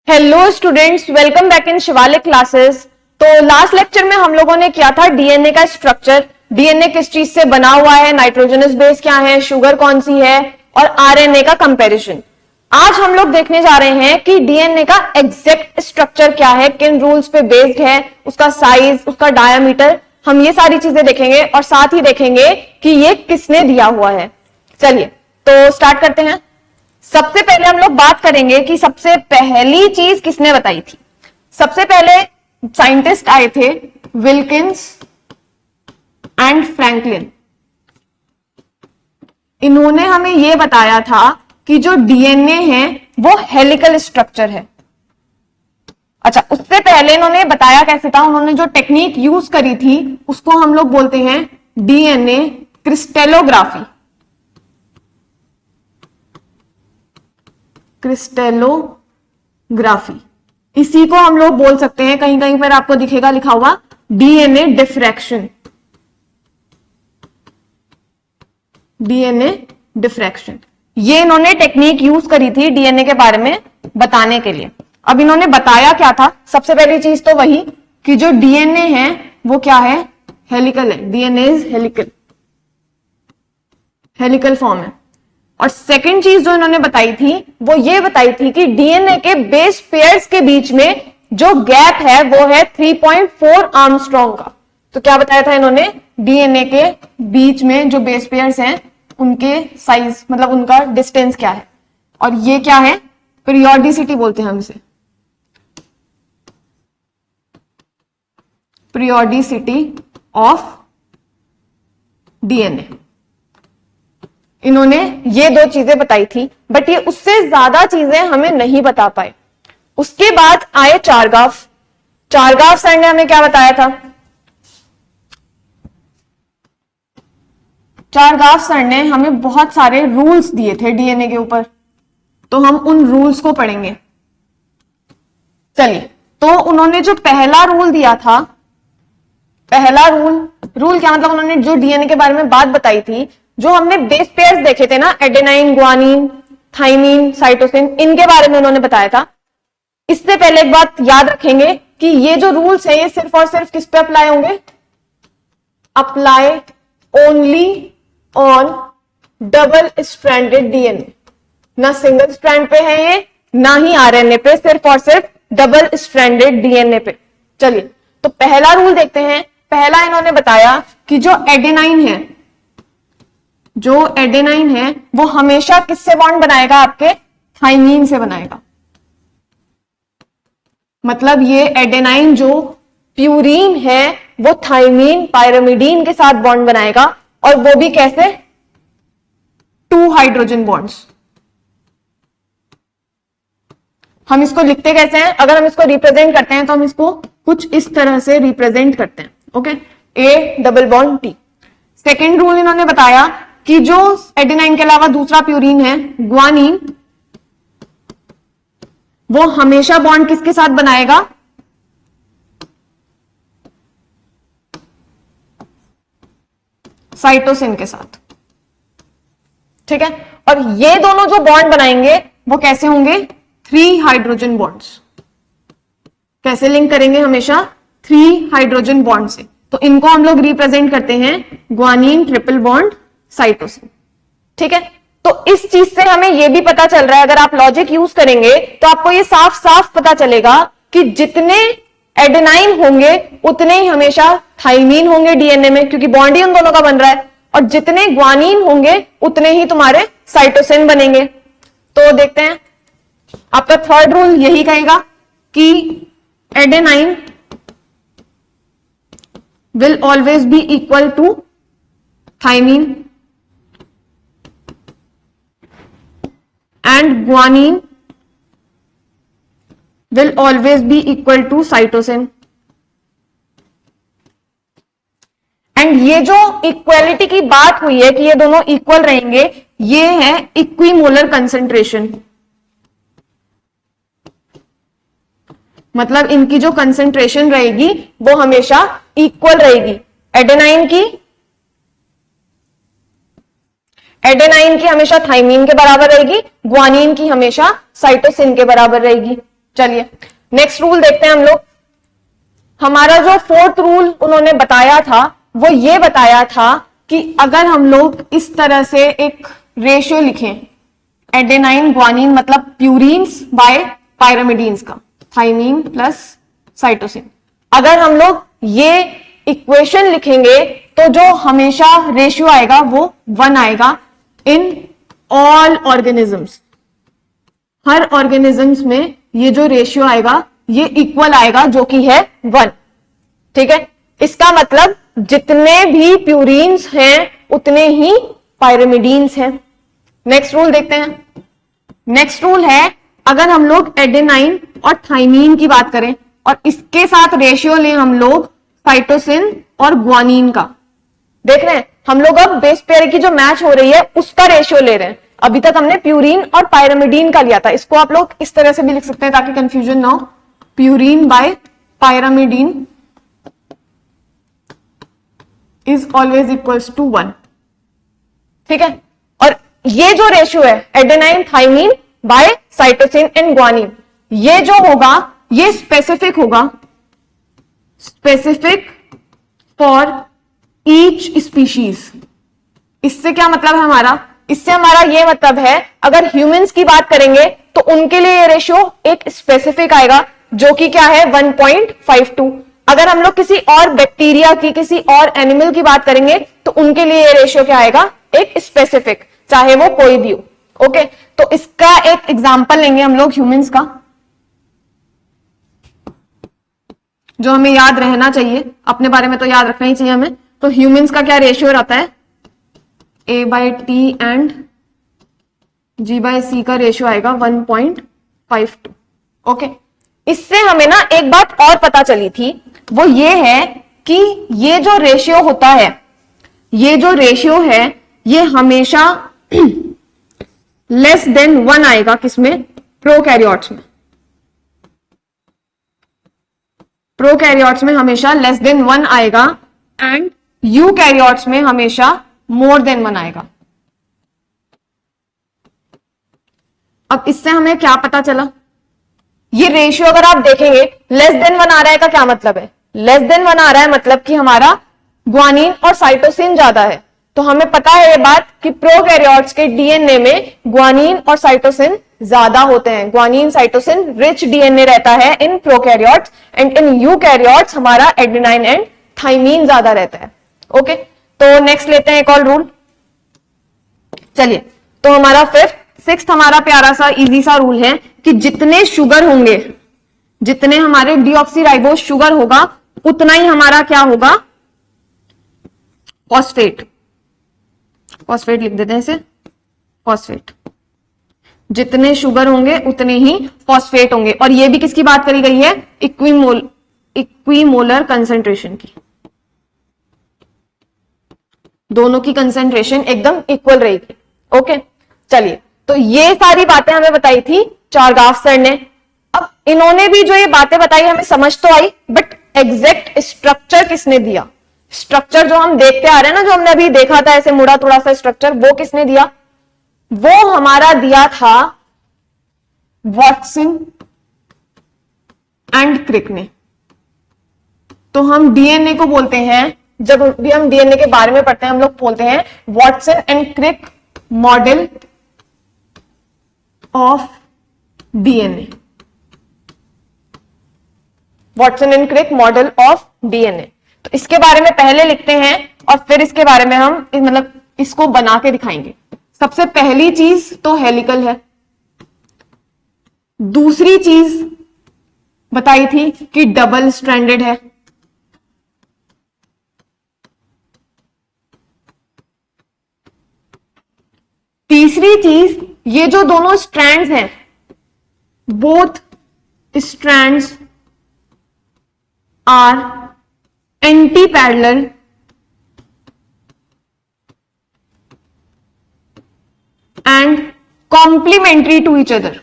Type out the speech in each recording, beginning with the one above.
Hello students, welcome back in Shivalik classes. तो last lecture में हम लोगों ने किया था डीएनए का स्ट्रक्चर। डीएनए किस चीज से बना हुआ है, नाइट्रोजनस बेस क्या है, शुगर कौन सी है, और आरएनए का कंपैरिजन। आज हम लोग देखने जा रहे हैं कि डीएनए का एग्जैक्ट स्ट्रक्चर क्या है, किन रूल्स पे बेस्ड है, उसका साइज, उसका डायामीटर, हम ये सारी चीजें देखेंगे और साथ ही देखेंगे कि ये किसने दिया हुआ है। चलिए तो स्टार्ट करते हैं। सबसे पहले हम लोग बात करेंगे कि सबसे पहली चीज किसने बताई थी। सबसे पहले साइंटिस्ट आए थे विल्किंस एंड फ्रैंकलिन। इन्होंने हमें यह बताया था कि जो डीएनए है वो हेलिकल स्ट्रक्चर है। अच्छा, उससे पहले इन्होंने बताया कैसे था, उन्होंने जो टेक्निक यूज करी थी उसको हम लोग बोलते हैं डीएनए क्रिस्टेलोग्राफी। क्रिस्टेलोग्राफी, इसी को हम लोग बोल सकते हैं, कहीं कहीं पर आपको दिखेगा लिखा हुआ डीएनए डिफ्रैक्शन। डीएनए डिफ्रैक्शन, ये इन्होंने टेक्निक यूज करी थी डीएनए के बारे में बताने के लिए। अब इन्होंने बताया क्या था, सबसे पहली चीज तो वही कि जो डीएनए है वो क्या है, हेलिकल है। DNA is helical, helical form है। और सेकंड चीज जो इन्होंने बताई थी वो ये बताई थी कि डीएनए के बेस पेयर्स के बीच में जो गैप है वो है 3.4 आर्मस्ट्रॉन्ग का। तो क्या बताया था इन्होंने, डीएनए के बीच में जो बेस पेयर्स हैं उनके साइज, मतलब उनका डिस्टेंस क्या है, और ये क्या है, पीरियोडिसिटी बोलते हैं हम इसे, पीरियोडिसिटी ऑफ डीएनए। इन्होंने ये दो चीजें बताई थी, बट ये उससे ज्यादा चीजें हमें नहीं बता पाए। उसके बाद आए चारगाफ। चारगाफ सर ने हमें क्या बताया था, चारगाफ सर ने हमें बहुत सारे रूल्स दिए थे डीएनए के ऊपर, तो हम उन रूल्स को पढ़ेंगे। चलिए, तो उन्होंने जो पहला रूल दिया था, पहला रूल क्या मतलब, उन्होंने जो डीएनए के बारे में बात बताई थी, जो हमने बेस पेयर्स देखे थे ना, एडेनाइन, ग्वानिन, थाइमिन, साइटोसिन, इनके बारे में उन्होंने बताया था। इससे पहले एक बात याद रखेंगे कि ये जो रूल्स है ये सिर्फ और सिर्फ किस पे अप्लाई होंगे, apply only on double stranded DNA. ना सिंगल स्ट्रैंड पे है ये, ना ही आरएनए पे, सिर्फ और सिर्फ डबल स्ट्रैंडेड डीएनए पे। चलिए तो पहला रूल देखते हैं। पहला इन्होंने बताया कि जो एडेनाइन है, जो एडेनाइन है वो हमेशा किससे बॉन्ड बनाएगा, आपके थाइमीन से बनाएगा। मतलब ये एडेनाइन जो प्यूरीन है वो थाइमीन, पायरामिडीन के साथ बॉन्ड बनाएगा, और वो भी कैसे, 2 हाइड्रोजन बॉन्ड्स। हम इसको लिखते कैसे हैं, अगर हम इसको रिप्रेजेंट करते हैं तो हम इसको कुछ इस तरह से रिप्रेजेंट करते हैं, okay, A double bond T। Second rule इन्होंने बताया कि जो एडेनाइन के अलावा दूसरा प्यूरीन है, ग्वानिन, वो हमेशा बॉन्ड किसके साथ बनाएगा, साइटोसिन के साथ। ठीक है, और ये दोनों जो बॉन्ड बनाएंगे वो कैसे होंगे, 3 हाइड्रोजन बॉन्ड्स। कैसे लिंक करेंगे, हमेशा 3 हाइड्रोजन बॉन्ड से। तो इनको हम लोग रिप्रेजेंट करते हैं ग्वानिन ट्रिपल बॉन्ड साइटोसिन। ठीक है, तो इस चीज से हमें यह भी पता चल रहा है, अगर आप लॉजिक यूज करेंगे तो आपको ये साफ साफ पता चलेगा कि जितने एडेनाइन होंगे उतने ही हमेशा थाइमीन होंगे डीएनए में, क्योंकि बॉन्ड ही उन दोनों का बन रहा है, और जितने ग्वानिन होंगे उतने ही तुम्हारे साइटोसिन बनेंगे। तो देखते हैं, आपका थर्ड रूल यही कहेगा कि adenine will always be equal to thymine and guanine will always be equal to cytosine। And ये जो इक्वलिटी की बात हुई है कि ये दोनों इक्वल रहेंगे, ये है इक्विमोलर कंसेंट्रेशन। मतलब इनकी जो कंसेंट्रेशन रहेगी वो हमेशा इक्वल रहेगी। एडेनाइन की हमेशा थाइमीन के बराबर रहेगी, ग्वानिन की हमेशा साइटोसिन के बराबर रहेगी। चलिए नेक्स्ट रूल देखते हैं हम लोग। हमारा जो फोर्थ रूल उन्होंने बताया था वो ये बताया था कि अगर हम लोग इस तरह से एक रेशियो लिखें, एडेनाइन ग्वानिन मतलब प्यूरिन्स बाय पायरामिडीन्स का, थाइमीन प्लस साइटोसिन, अगर हम लोग ये इक्वेशन लिखेंगे तो जो हमेशा रेशियो आएगा वो 1 आएगा in all organisms. Her organisms में ये जो रेशियो आएगा ये इक्वल आएगा जो कि है 1। ठीक है, इसका मतलब जितने भी प्यूरिन्स हैं उतने ही पायरामिडीन्स हैं। नेक्स्ट रूल देखते हैं। नेक्स्ट रूल है, अगर हम लोग एडेनाइन और थाइमीन की बात करें और इसके साथ रेशियो लें हम लोग साइटोसिन और ग्वानिन का, देख रहे हैं हम लोग अब बेस पेयर की जो मैच हो रही है उसका रेशियो ले रहे हैं। अभी तक हमने प्यूरिन और पायरामिडीन का लिया था, इसको आप लोग इस तरह से भी लिख सकते हैं ताकि कंफ्यूजन ना हो, purine by pyrimidine is always equals to 1। ठीक है, और ये जो रेशियो है adenine thymine by cytosine and guanine, ये जो होगा ये स्पेसिफिक होगा, स्पेसिफिक फॉर ईच स्पीशीज। इससे क्या मतलब है हमारा, इससे हमारा ये मतलब है अगर ह्यूमंस की बात करेंगे तो उनके लिए ये रेशियो एक स्पेसिफिक आएगा जो कि क्या है 1.52। अगर हम लोग किसी और बैक्टीरिया की, किसी और एनिमल की बात करेंगे तो उनके लिए ये रेशियो क्या आएगा, एक स्पेसिफिक, चाहे वो कोई भी हो। ओके, तो इसका एक एग्जांपल लेंगे हम लोग ह्यूमंस का, जो हमें याद रहना चाहिए, अपने बारे में तो याद रखना ही चाहिए हमें। तो ह्यूमंस का क्या रेशियो रहता है, A/T एंड G/C का रेशियो आएगा 1.52। ओके, इससे हमें ना एक बात और पता चली थी, वो ये है कि ये जो रेशियो होता है, ये जो रेशियो है ये हमेशा लेस देन 1 आएगा, किसमें, प्रोकैरियोट्स में। प्रोकैरियोट्स में हमेशा लेस देन 1 आएगा एंड यूकैरियोट्स में हमेशा मोर देन 1 आएगा। अब इससे हमें क्या पता चला, ये रेशियो अगर आप देखेंगे लेस देन 1 आ रहा है का क्या मतलब है, लेस देन 1 आ रहा है मतलब कि हमारा ग्वानिन और साइटोसिन ज्यादा है। तो हमें पता है ये बात कि प्रोकैरियोट्स के डीएनए में ग्वानिन और साइटोसिन ज्यादा होते हैं। ग्वानिन साइटोसिन रिच डीएनए रहता है in prokaryotes and in eukaryotes हमारा एडेनाइन एंड थाइमीन ज्यादा रहता है। ओके, तो नेक्स्ट लेते हैं एक और रूल। चलिए, तो हमारा सिक्स्थ हमारा प्यारा सा इजी सा रूल है कि जितने शुगर होंगे, जितने हमारे डीऑक्सीराइबोस शुगर होगा उतना ही हमारा क्या होगा, फॉस्फेट। फॉस्फेट लिख देते हैं इसे, फॉस्फेट। जितने शुगर होंगे उतने ही फॉस्फेट होंगे। और ये भी किसकी बात करी गई है, इक्विमोलर कंसेंट्रेशन की। दोनों की कंसेंट्रेशन एकदम इक्वल रहेगी। ओके, चलिए, तो ये सारी बातें हमें बताई थी चारगाफ सर ने। अब इन्होंने भी जो ये बातें बताई हमें समझ तो आई, बट एग्जैक्ट स्ट्रक्चर किसने दिया, स्ट्रक्चर जो हम देखते आ रहे हैं ना, जो हमने अभी देखा था ऐसे मुड़ा थोड़ा सा स्ट्रक्चर, वो किसने दिया, वो हमारा दिया था वॉटसन एंड क्रिक ने। तो हम डीएनए को बोलते हैं, जब भी हम डीएनए के बारे में पढ़ते हैं हम लोग बोलते हैं Watson and Crick model of DNA. Watson and Crick model of DNA. तो इसके बारे में पहले लिखते हैं और फिर इसके बारे में हम मतलब इसको बना के दिखाएंगे। सबसे पहली चीज तो हेलिकल है। दूसरी चीज बताई थी कि डबल स्ट्रैंडेड है। तीसरी चीज, ये जो दोनों स्ट्रैंड्स हैं, both strands are antiparallel and complementary to each other.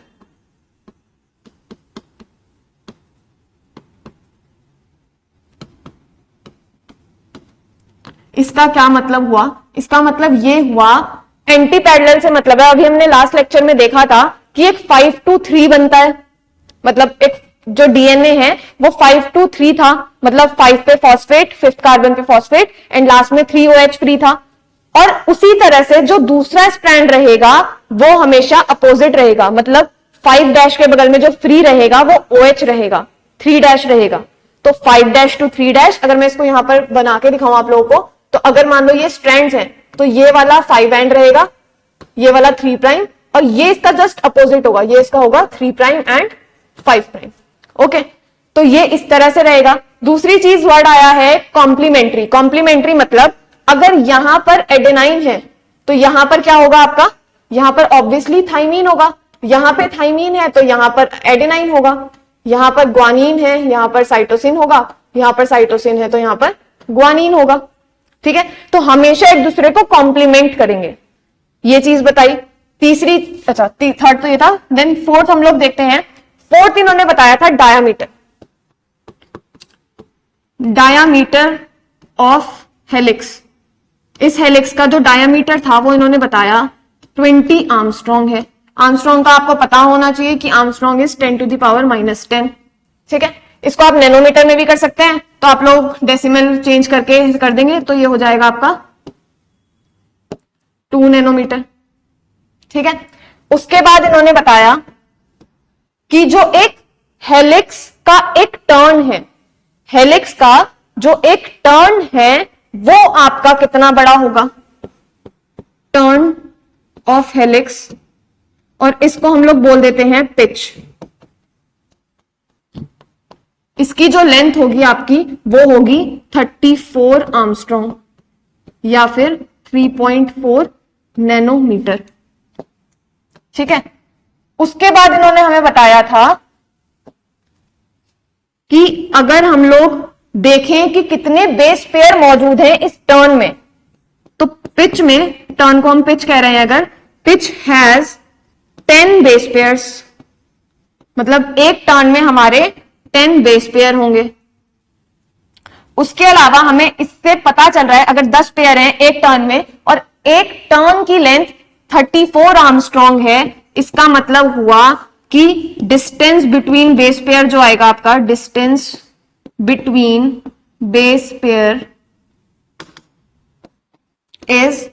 इसका क्या मतलब हुआ, इसका मतलब ये हुआ, एंटी पैरेलल से मतलब है, अभी हमने लास्ट लेक्चर में देखा था कि एक 5 to 3 बनता है, मतलब एक जो डीएनए है वो 5 to 3 था, मतलब 5 पे फॉस्फेट, 5th कार्बन पे फॉस्फेट एंड लास्ट में 3 OH फ्री था। और उसी तरह से जो दूसरा स्ट्रैंड रहेगा वो हमेशा अपोजिट रहेगा, मतलब 5 डैश के बगल में जो फ्री रहेगा वो OH रहेगा, 3 डैश रहेगा। तो 5 डैश टू 3 डैश, अगर मैं इसको यहां पर बना के दिखाऊं आप लोगों को, तो अगर मान लो ये स्ट्रैंड्स हैं तो ये वाला 5 एंड रहेगा, ये वाला 3 प्राइम, और ये इसका जस्ट अपोजिट होगा, ये इसका होगा 3 प्राइम एंड 5 प्राइम। ओके, तो ये इस तरह से रहेगा। दूसरी चीज वर्ड आया है कॉम्प्लीमेंट्री। कॉम्प्लीमेंट्री मतलब अगर यहां पर एडेनाइन है तो यहां पर क्या होगा आपका, यहां पर ऑब्वियसली थाइमीन होगा, यहां पे थाइमीन है तो यहां पर एडेनाइन होगा, यहां पर ग्वानीन है यहां पर साइटोसिन होगा, यहां पर साइटोसिन है तो यहां पर ग्वानीन होगा। ठीक है, तो हमेशा एक दूसरे को कॉम्प्लीमेंट करेंगे, ये चीज बताई। तीसरी, अच्छा थर्ड तो ये था, देन फोर्थ हम लोग देखते हैं। फोर्थ इन्होंने बताया था डायामीटर, डायामीटर ऑफ हेलिक्स। इस हेलिक्स का जो डायामीटर था वो इन्होंने बताया 20 आर्मस्ट्रॉन्ग है। आर्मस्ट्रॉन्ग का आपको पता होना चाहिए कि Armstrong is 10 to the power -10। ठीक है, इसको आप नैनोमीटर में भी कर सकते हैं, तो आप लोग डेसिमल चेंज करके कर देंगे तो ये हो जाएगा आपका 2 नैनोमीटर। ठीक है, उसके बाद इन्होंने बताया कि जो एक हेलिक्स का एक टर्न है, हेलिक्स का जो एक टर्न है वो आपका कितना बड़ा होगा, टर्न ऑफ हेलिक्स, और इसको हम लोग बोल देते हैं पिच। इसकी जो लेंथ होगी आपकी वो होगी 34 आर्मस्ट्रॉन्ग या फिर 3.4 नैनोमीटर। ठीक है, उसके बाद इन्होंने हमें बताया था कि अगर हम लोग देखें कि कितने बेस पेयर मौजूद हैं इस टर्न में, तो पिच में, टर्न को हम पिच कह रहे हैं, अगर पिच हैज 10 बेस पेयर्स, मतलब एक टर्न में हमारे 10 बेस पेयर होंगे। उसके अलावा हमें इससे पता चल रहा है अगर 10 पेयर हैं एक टर्न में और एक टर्न की लेंथ 34 आर्मस्ट्रॉन्ग है, इसका मतलब हुआ कि डिस्टेंस बिटवीन बेस पेयर जो आएगा आपका, distance between base pair is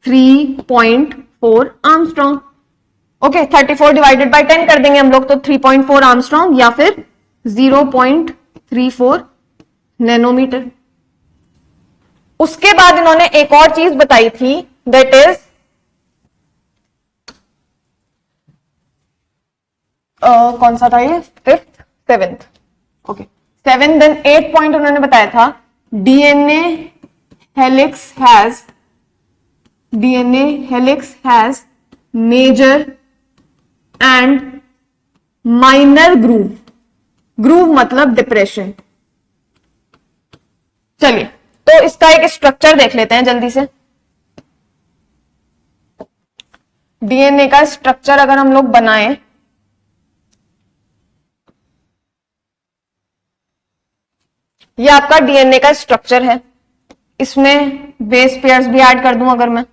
3.4 Armstrong. Okay, 34 divided by 10 कर देंगे हम लोग तो 3.4 आर्मस्ट्रॉन्ग या फिर 0.34 नैनोमीटर। उसके बाद इन्होंने एक और चीज बताई थी, दैट इज कौन सा था ये, 5th 7th। Okay, 7 then 8 point उन्होंने बताया था, DNA helix has major and minor groove. Groove मतलब डिप्रेशन। चलिए, तो इसका एक स्ट्रक्चर देख लेते हैं जल्दी से। डीएनए का स्ट्रक्चर अगर हम लोग बनाएं, ये आपका डीएनए का स्ट्रक्चर है, इसमें बेस पेयर्स भी ऐड कर दूं अगर मैं,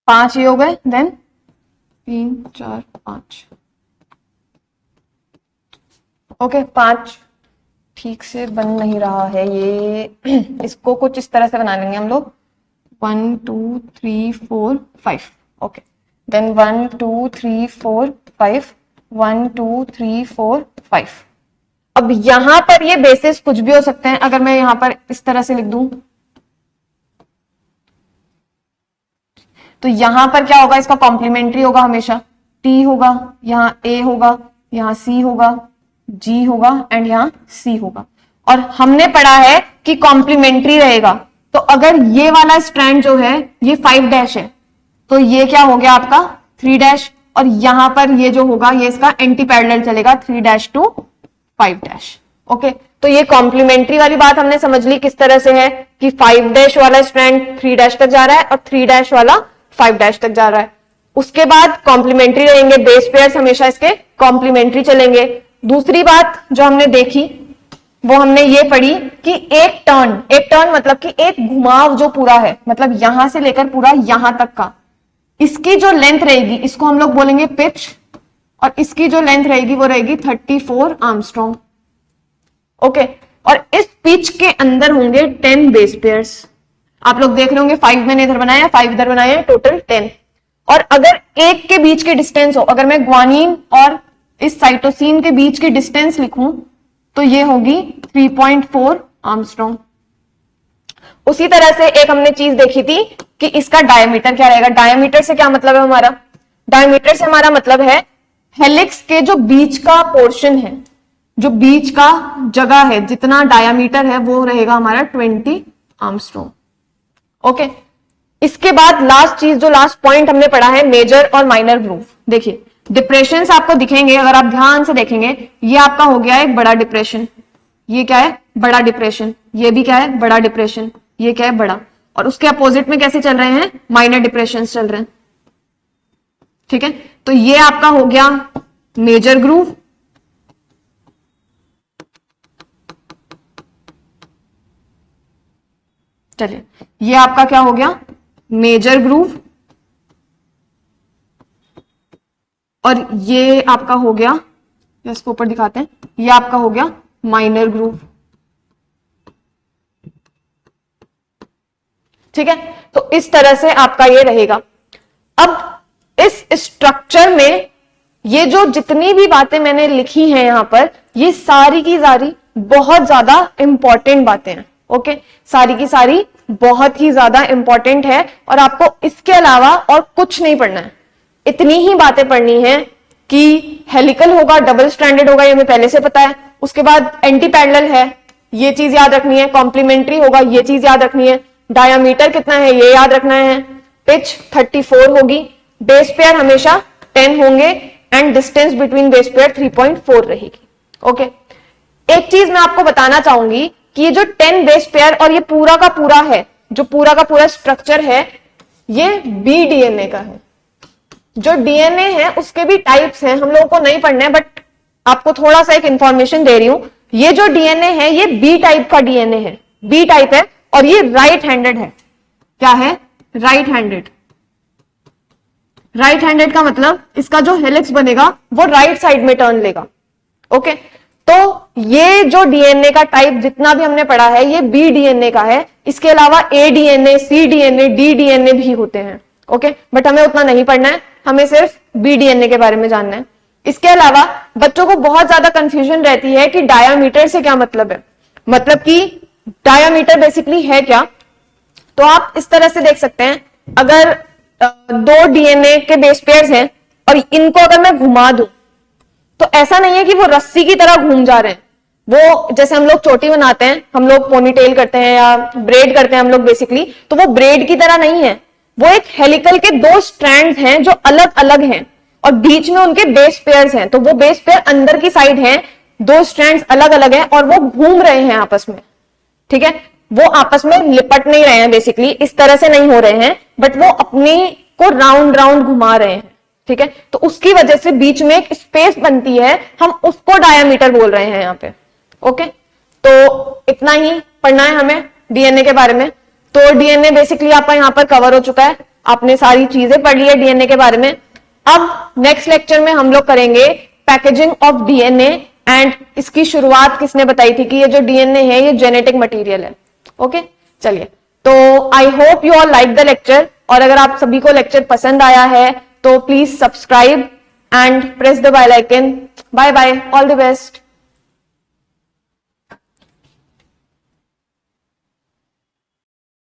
पांच ही हो गए, देन 3 4 5। ओके, 5 ठीक से बन नहीं रहा है ये इसको कुछ इस तरह से बना लेंगे हम लोग, 1 2 3 4 5। Okay, then 1 2 3 4 5, 1 2 3 4 5। अब यहां पर ये बेसिस कुछ भी हो सकते हैं, अगर मैं यहां पर इस तरह से लिख दूं तो यहां पर क्या होगा, इसका कॉम्प्लीमेंट्री होगा हमेशा, T होगा, यहां A होगा, यहां C होगा, G होगा एंड यहां C होगा। और हमने पढ़ा है कि कॉम्प्लीमेंट्री रहेगा, तो अगर ये वाला स्ट्रैंड जो है ये 5 डैश है तो ये क्या हो गया आपका 3 डैश, और यहां पर ये जो होगा ये इसका एंटी पैरेलल चलेगा 3 डैश टू 5 डैश। ओके, तो ये कॉम्प्लीमेंट्री वाली बात हमने समझ ली किस तरह से है कि 5' वाला स्ट्रैंड 3' तक जा रहा है और 3' वाला 5' तक जा रहा है। उसके बाद कॉम्प्लीमेंट्री रहेंगे, बेस पेयर्स हमेशा इसके कॉम्प्लीमेंट्री चलेंगे। दूसरी बात जो हमने देखी वो हमने ये पढ़ी कि एक टर्न मतलब कि एक घुमाव जो पूरा है, मतलब यहां से लेकर पूरा यहां तक का, इसकी जो लेंथ रहेगी इसको हम लोग बोलेंगे पिच, और इसकी जो लेंथ रहेगी वो रहेगी 34 आर्मस्ट्रॉन्ग। ओके, और इस पिच के अंदर होंगे 10 बेस पेयर्स। आप लोग देख रहे होंगे 5 मैंने इधर बनाया, 5 इधर बनाया, टोटल 10। और अगर एक के बीच की डिस्टेंस हो, अगर मैं ग्वानिन और इस साइटोसिन के बीच की डिस्टेंस लिखूं तो ये होगी 3.4 आर्मस्ट्रॉन्ग। उसी तरह से एक हमने चीज देखी थी कि इसका डायमीटर क्या रहेगा। डायमीटर से क्या मतलब है हमारा? डायमीटर से हमारा मतलब है हेलिक्स के जो बीच का पोर्शन है, जो बीच का जगह है, जितना डायमीटर है वो रहेगा हमारा 20 आर्मस्ट्रॉन्ग। ओके, इसके बाद लास्ट चीज, जो लास्ट पॉइंट हमने पढ़ा है, मेजर और माइनर ग्रूव। देखिए डिप्रेशन आपको दिखेंगे, अगर आप ध्यान से देखेंगे, ये आपका हो गया एक बड़ा डिप्रेशन, ये क्या है? बड़ा डिप्रेशन। ये भी क्या है? बड़ा डिप्रेशन। ये क्या है? बड़ा। और उसके अपोजिट में कैसे चल रहे हैं? माइनर डिप्रेशन चल रहे हैं। ठीक है, तो ये आपका हो गया मेजर ग्रूव, चलिए ये आपका क्या हो गया? मेजर ग्रूव, और ये आपका हो गया, इसको ऊपर दिखाते हैं, ये आपका हो गया माइनर ग्रूव। ठीक है, तो इस तरह से आपका ये रहेगा। अब इस स्ट्रक्चर में ये जो जितनी भी बातें मैंने लिखी हैं यहां पर, ये सारी की सारी बहुत ज्यादा इंपॉर्टेंट बातें हैं। ओके, सारी की सारी बहुत ही ज्यादा इंपॉर्टेंट है, और आपको इसके अलावा और कुछ नहीं पढ़ना है। इतनी ही बातें पढ़नी है कि हेलिकल होगा, डबल स्ट्रैंडेड होगा, ये हमें पहले से पता है। उसके बाद एंटी पैरेलल है, ये चीज याद रखनी है। कॉम्प्लीमेंट्री होगा, ये चीज याद रखनी है। डायामीटर कितना है ये याद रखना है। पिच 34 होगी, बेस पेयर हमेशा 10 होंगे, and distance between base pair 3.4 रहेगी। ओके, एक चीज मैं आपको बताना चाहूंगी कि ये जो 10 बेस पेयर और ये पूरा का पूरा है, जो पूरा का पूरा स्ट्रक्चर है, ये बी डीएनए का है। जो डीएनए है उसके भी टाइप्स हैं, हम लोगों को नहीं पढ़ना है, बट आपको थोड़ा सा एक इंफॉर्मेशन दे रही हूं। ये जो डीएनए है ये बी टाइप का डीएनए है, बी टाइप है, और ये राइट हैंडेड है। क्या है? Right handed. राइट हैंडेड का मतलब इसका जो हेलिक्स बनेगा वो राइट साइड में टर्न लेगा। ओके, तो ये जो डीएनए का टाइप जितना भी हमने पढ़ा है ये बी डीएनए का है। इसके अलावा ए डीएनए, सी डीएनए, डी डीएनए भी होते हैं। ओके, बट हमें उतना नहीं पढ़ना है, हमें सिर्फ बी डीएनए के बारे में जानना है। इसके अलावा बच्चों को बहुत ज्यादा कंफ्यूजन रहती है कि डायामीटर से क्या मतलब है, मतलब कि डायामीटर बेसिकली है क्या। तो आप इस तरह से देख सकते हैं, अगर दो डीएनए के बेस पेयर्स हैं और इनको अगर मैं घुमा दूं तो ऐसा नहीं है कि वो रस्सी की तरह घूम जा रहे हैं। वो जैसे हम लोग चोटी बनाते हैं, हम लोग पोनीटेल करते हैं या ब्रेड करते हैं हम लोग बेसिकली, तो वो ब्रेड की तरह नहीं है। वो एक हेलिकल के दो स्ट्रैंड्स हैं जो अलग अलग हैं, और बीच में उनके बेस पेयर्स हैं। तो वो बेस पेयर अंदर की साइड हैं, दो स्ट्रैंड्स अलग अलग हैं, और वो घूम रहे हैं आपस में। ठीक है, वो आपस में लिपट नहीं रहे हैं, बेसिकली इस तरह से नहीं हो रहे हैं, बट वो अपने को राउंड राउंड घुमा रहे हैं। ठीक है, तो उसकी वजह से बीच में एक स्पेस बनती है, हम उसको डायामीटर बोल रहे हैं यहाँ पे। ओके, तो इतना ही पढ़ना है हमें डीएनए के बारे में। तो डीएनए बेसिकली आपका यहाँ पर कवर हो चुका है, आपने सारी चीजें पढ़ ली है डीएनए के बारे में। अब नेक्स्ट लेक्चर में हम लोग करेंगे पैकेजिंग ऑफ डीएनए, एंड इसकी शुरुआत किसने बताई थी कि ये जो डीएनए है ये जेनेटिक मटेरियल है। ओके, चलिए, तो I hope you all like the lecture, और अगर आप सभी को लेक्चर पसंद आया है तो please subscribe and press the bell icon. Bye bye, all the best.